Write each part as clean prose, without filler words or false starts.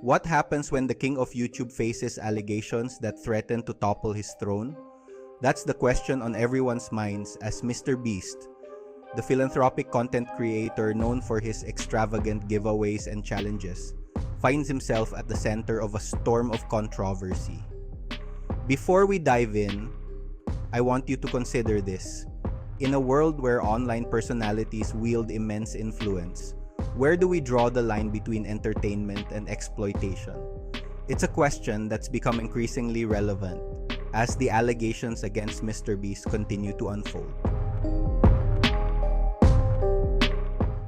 What happens when the king of YouTube faces allegations that threaten to topple his throne? That's the question on everyone's minds as MrBeast, the philanthropic content creator known for his extravagant giveaways and challenges, finds himself at the center of a storm of controversy. Before we dive in, I want you to consider this. In a world where online personalities wield immense influence, where do we draw the line between entertainment and exploitation? It's a question that's become increasingly relevant as the allegations against MrBeast continue to unfold.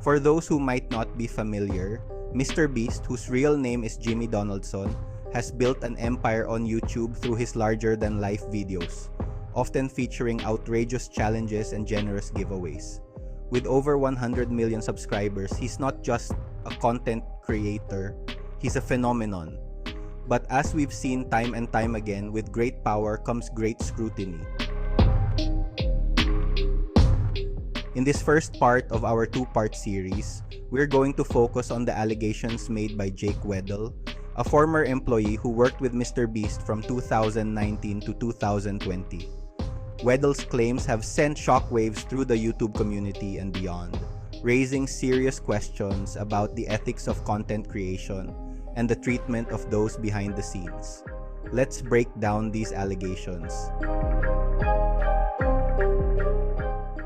For those who might not be familiar, MrBeast, whose real name is Jimmy Donaldson, has built an empire on YouTube through his larger-than-life videos, often featuring outrageous challenges and generous giveaways. With over 100 million subscribers, he's not just a content creator, he's a phenomenon. But as we've seen time and time again, with great power comes great scrutiny. In this first part of our two-part series, we're going to focus on the allegations made by Jake Weddle, a former employee who worked with MrBeast from 2019 to 2020. Weddle's claims have sent shockwaves through the YouTube community and beyond, raising serious questions about the ethics of content creation and the treatment of those behind the scenes. Let's break down these allegations.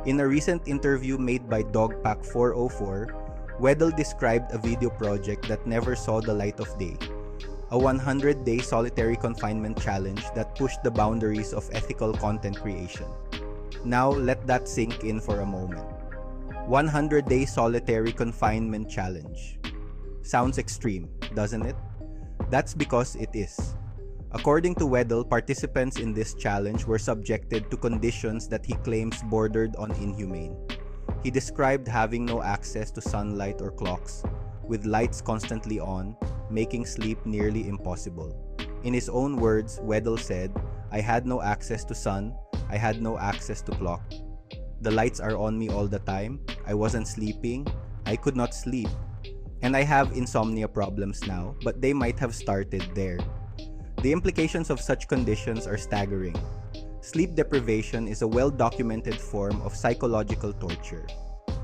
In a recent interview made by Dogpack 404, Weddle described a video project that never saw the light of day, a 100-day solitary confinement challenge that pushed the boundaries of ethical content creation. Now, let that sink in for a moment. 100-day solitary confinement challenge. Sounds extreme, doesn't it? That's because it is. According to Weddle, participants in this challenge were subjected to conditions that he claims bordered on inhumane. He described having no access to sunlight or clocks, with lights constantly on, making sleep nearly impossible. In his own words, Weddle said, "I had no access to sun, I had no access to clock. The lights are on me all the time, I wasn't sleeping, I could not sleep. And I have insomnia problems now, but they might have started there." The implications of such conditions are staggering. Sleep deprivation is a well-documented form of psychological torture.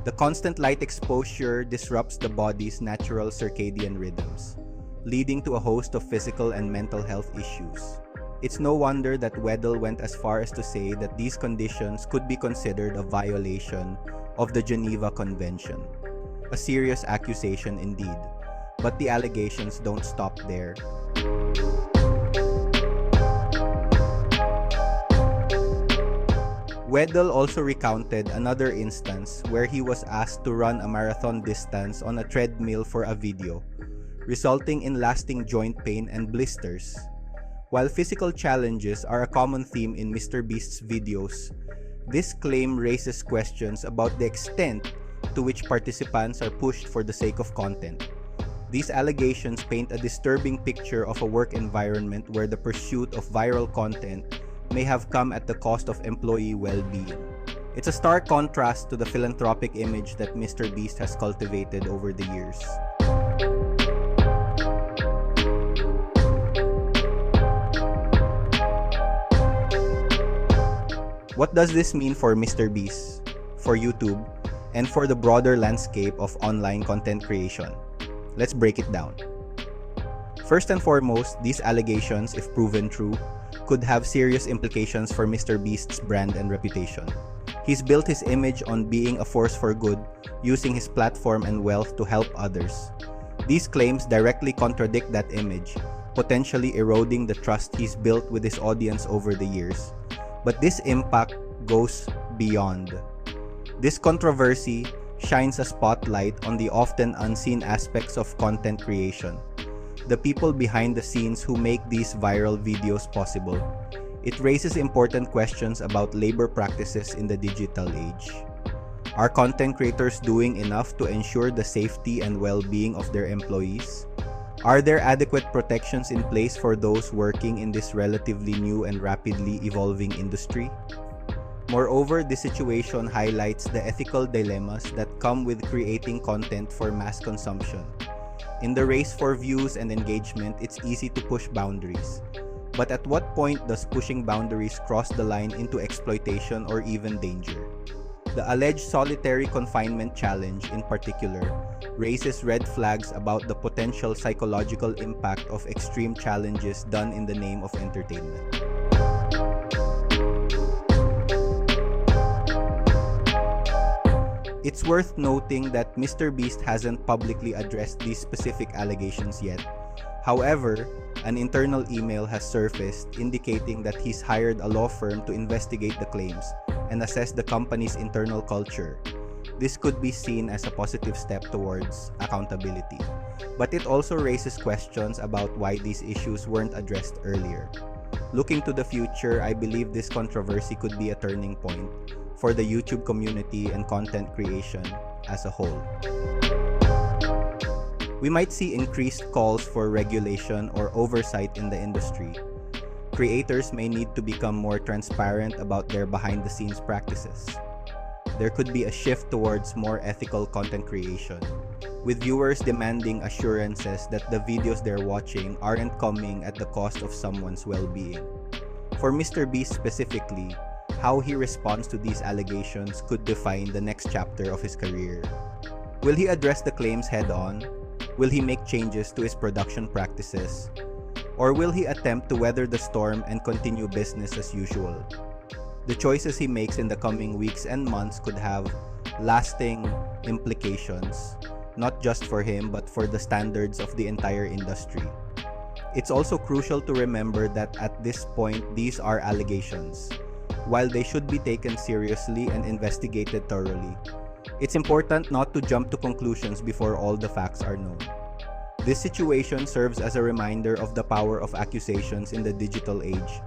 The constant light exposure disrupts the body's natural circadian rhythms, leading to a host of physical and mental health issues. It's no wonder that Weddle went as far as to say that these conditions could be considered a violation of the Geneva Convention. A serious accusation indeed, but the allegations don't stop there. Weddle also recounted another instance where he was asked to run a marathon distance on a treadmill for a video, resulting in lasting joint pain and blisters. While physical challenges are a common theme in MrBeast's videos, this claim raises questions about the extent to which participants are pushed for the sake of content. These allegations paint a disturbing picture of a work environment where the pursuit of viral content may have come at the cost of employee well-being. It's a stark contrast to the philanthropic image that MrBeast has cultivated over the years. What does this mean for MrBeast, for YouTube, and for the broader landscape of online content creation? Let's break it down. First and foremost, these allegations, if proven true, could have serious implications for MrBeast's brand and reputation. He's built his image on being a force for good, using his platform and wealth to help others. These claims directly contradict that image, potentially eroding the trust he's built with his audience over the years. But this impact goes beyond. This controversy shines a spotlight on the often unseen aspects of content creation, the people behind the scenes who make these viral videos possible. It raises important questions about labor practices in the digital age. Are content creators doing enough to ensure the safety and well-being of their employees? Are there adequate protections in place for those working in this relatively new and rapidly evolving industry? Moreover, this situation highlights the ethical dilemmas that come with creating content for mass consumption. In the race for views and engagement, it's easy to push boundaries. But at what point does pushing boundaries cross the line into exploitation or even danger? The alleged solitary confinement challenge, in particular, raises red flags about the potential psychological impact of extreme challenges done in the name of entertainment. It's worth noting that MrBeast hasn't publicly addressed these specific allegations yet. However, an internal email has surfaced indicating that he's hired a law firm to investigate the claims and assess the company's internal culture. This could be seen as a positive step towards accountability, but it also raises questions about why these issues weren't addressed earlier. Looking to the future, I believe this controversy could be a turning point for the YouTube community and content creation as a whole. We might see increased calls for regulation or oversight in the industry. Creators may need to become more transparent about their behind-the-scenes practices. There could be a shift towards more ethical content creation, with viewers demanding assurances that the videos they're watching aren't coming at the cost of someone's well-being. For MrBeast specifically, how he responds to these allegations could define the next chapter of his career. Will he address the claims head-on? Will he make changes to his production practices? Or will he attempt to weather the storm and continue business as usual? The choices he makes in the coming weeks and months could have lasting implications, not just for him but for the standards of the entire industry. It's also crucial to remember that at this point, these are allegations. While they should be taken seriously and investigated thoroughly, it's important not to jump to conclusions before all the facts are known. This situation serves as a reminder of the power of accusations in the digital age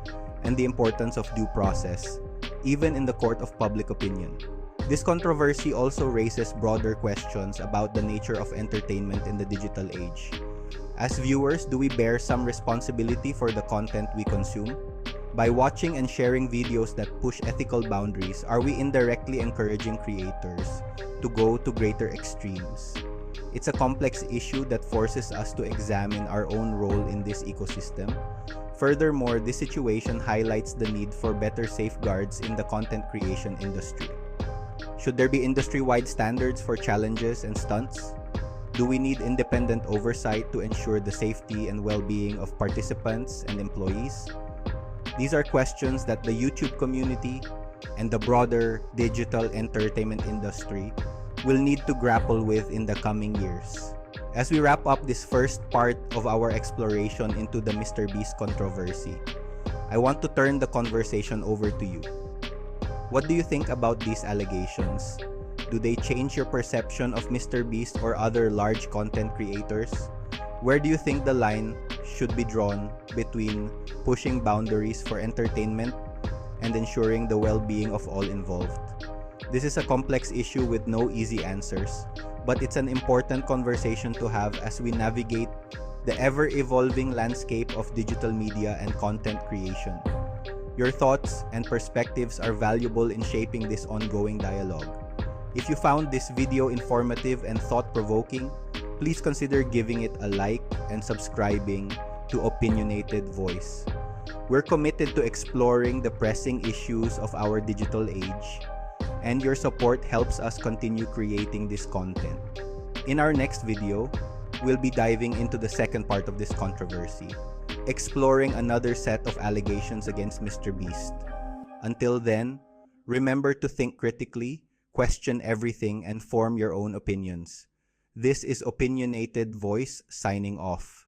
and the importance of due process, even in the court of public opinion. This controversy also raises broader questions about the nature of entertainment in the digital age. As viewers, do we bear some responsibility for the content we consume? By watching and sharing videos that push ethical boundaries, are we indirectly encouraging creators to go to greater extremes? It's a complex issue that forces us to examine our own role in this ecosystem. Furthermore, this situation highlights the need for better safeguards in the content creation industry. Should there be industry-wide standards for challenges and stunts? Do we need independent oversight to ensure the safety and well-being of participants and employees? These are questions that the YouTube community and the broader digital entertainment industry will need to grapple with in the coming years. As we wrap up this first part of our exploration into the MrBeast controversy, I want to turn the conversation over to you. What do you think about these allegations? Do they change your perception of MrBeast or other large content creators? Where do you think the line should be drawn between pushing boundaries for entertainment and ensuring the well-being of all involved? This is a complex issue with no easy answers, but it's an important conversation to have as we navigate the ever-evolving landscape of digital media and content creation. Your thoughts and perspectives are valuable in shaping this ongoing dialogue. If you found this video informative and thought-provoking, please consider giving it a like and subscribing to Opinionated Voice. We're committed to exploring the pressing issues of our digital age, and your support helps us continue creating this content. In our next video, we'll be diving into the second part of this controversy, exploring another set of allegations against MrBeast. Until then, remember to think critically, question everything, and form your own opinions. This is Opinionated Voice signing off.